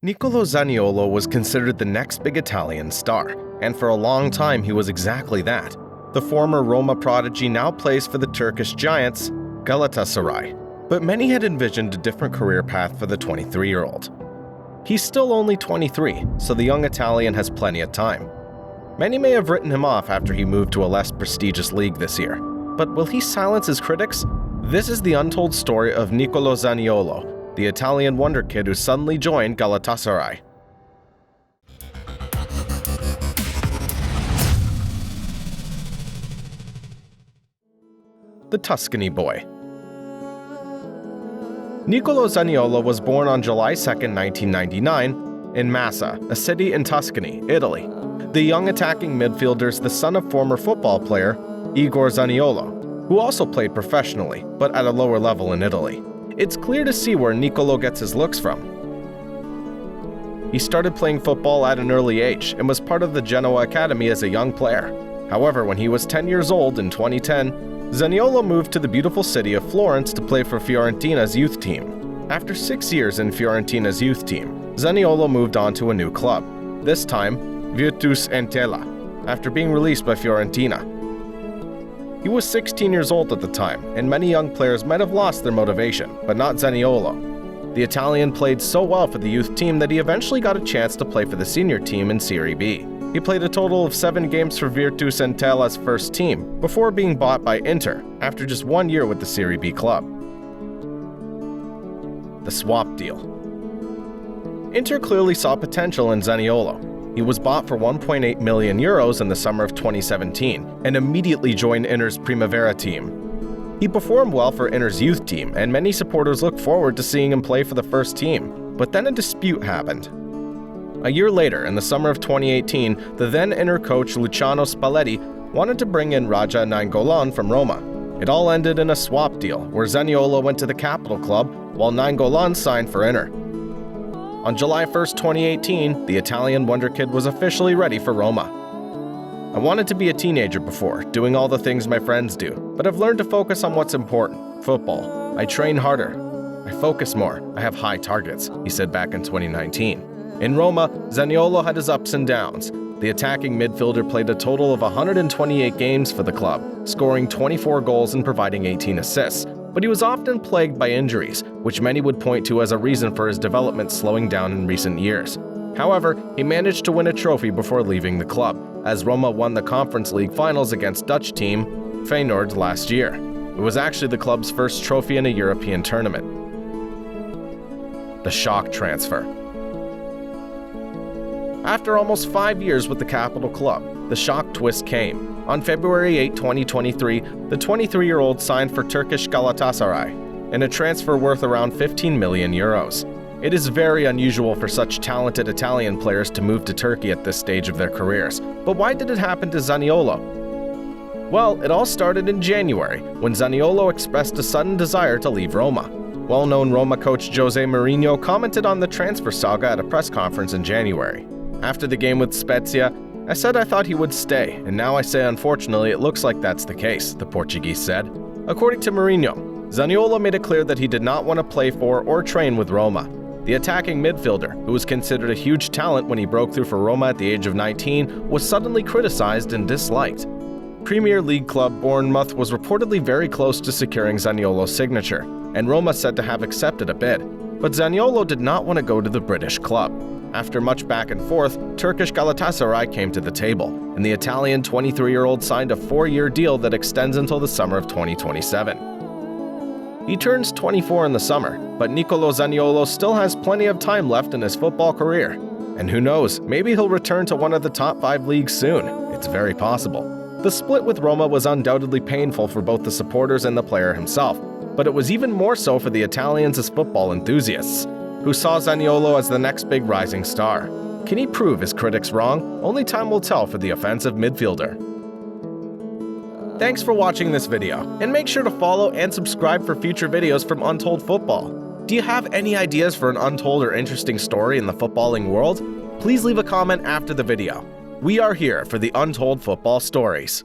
Nicolò Zaniolo was considered the next big Italian star, and for a long time he was exactly that. The former Roma prodigy now plays for the Turkish giants, Galatasaray, but many had envisioned a different career path for the 23-year-old. He's still only 23, so the young Italian has plenty of time. Many may have written him off after he moved to a less prestigious league this year, but will he silence his critics? This is the untold story of Nicolò Zaniolo, the Italian Wonderkid who suddenly joined Galatasaray. The Tuscany boy. Nicolò Zaniolo was born on July 2, 1999, in Massa, a city in Tuscany, Italy. The young attacking midfielder is the son of former football player Igor Zaniolo, who also played professionally, but at a lower level in Italy. It's clear to see where Nicolò gets his looks from. He started playing football at an early age and was part of the Genoa Academy as a young player. However, when he was 10 years old in 2010, Zaniolo moved to the beautiful city of Florence to play for Fiorentina's youth team. After 6 years in Fiorentina's youth team, Zaniolo moved on to a new club, this time Virtus Entella, after being released by Fiorentina. He was 16 years old at the time, and many young players might have lost their motivation, but not Zaniolo. The Italian played so well for the youth team that he eventually got a chance to play for the senior team in Serie B. He played a total of 7 games for Virtus Entella's first team, before being bought by Inter after just 1 year with the Serie B club. The swap deal. Inter clearly saw potential in Zaniolo. He was bought for €1.8 million in the summer of 2017 and immediately joined Inter's Primavera team. He performed well for Inter's youth team, and many supporters looked forward to seeing him play for the first team. But then a dispute happened. A year later, in the summer of 2018, the then Inter coach Luciano Spalletti wanted to bring in Raja Nainggolan from Roma. It all ended in a swap deal, where Zaniolo went to the capital club, while Nainggolan signed for Inter. On July 1, 2018, the Italian Wonderkid was officially ready for Roma. I wanted to be a teenager before, doing all the things my friends do, but I've learned to focus on what's important, football. I train harder. I focus more. I have high targets, he said back in 2019. In Roma, Zaniolo had his ups and downs. The attacking midfielder played a total of 128 games for the club, scoring 24 goals and providing 18 assists. But he was often plagued by injuries, which many would point to as a reason for his development slowing down in recent years. However, he managed to win a trophy before leaving the club, as Roma won the Conference League finals against Dutch team Feyenoord last year. It was actually the club's first trophy in a European tournament. The shock transfer. After almost 5 years with the capital club, the shock twist came. On February 8, 2023, the 23-year-old signed for Turkish Galatasaray in a transfer worth around €15 million. It is very unusual for such talented Italian players to move to Turkey at this stage of their careers. But why did it happen to Zaniolo? Well, it all started in January, when Zaniolo expressed a sudden desire to leave Roma. Well-known Roma coach Jose Mourinho commented on the transfer saga at a press conference in January. After the game with Spezia, I said I thought he would stay, and now I say unfortunately it looks like that's the case, the Portuguese said. According to Mourinho, Zaniolo made it clear that he did not want to play for or train with Roma. The attacking midfielder, who was considered a huge talent when he broke through for Roma at the age of 19, was suddenly criticized and disliked. Premier League club Bournemouth was reportedly very close to securing Zaniolo's signature, and Roma said to have accepted a bid. But Zaniolo did not want to go to the British club. After much back and forth, Turkish Galatasaray came to the table, and the Italian 23-year-old signed a 4-year deal that extends until the summer of 2027. He turns 24 in the summer, but Nicolò Zaniolo still has plenty of time left in his football career. And who knows, maybe he'll return to one of the top 5 leagues soon. It's very possible. The split with Roma was undoubtedly painful for both the supporters and the player himself, but it was even more so for the Italians as football enthusiasts, who saw Zaniolo as the next big rising star. Can he prove his critics wrong? Only time will tell for the offensive midfielder. Thanks for watching this video, and make sure to follow and subscribe for future videos from Untold Football. Do you have any ideas for an untold or interesting story in the footballing world? Please leave a comment after the video. We are here for the Untold Football stories.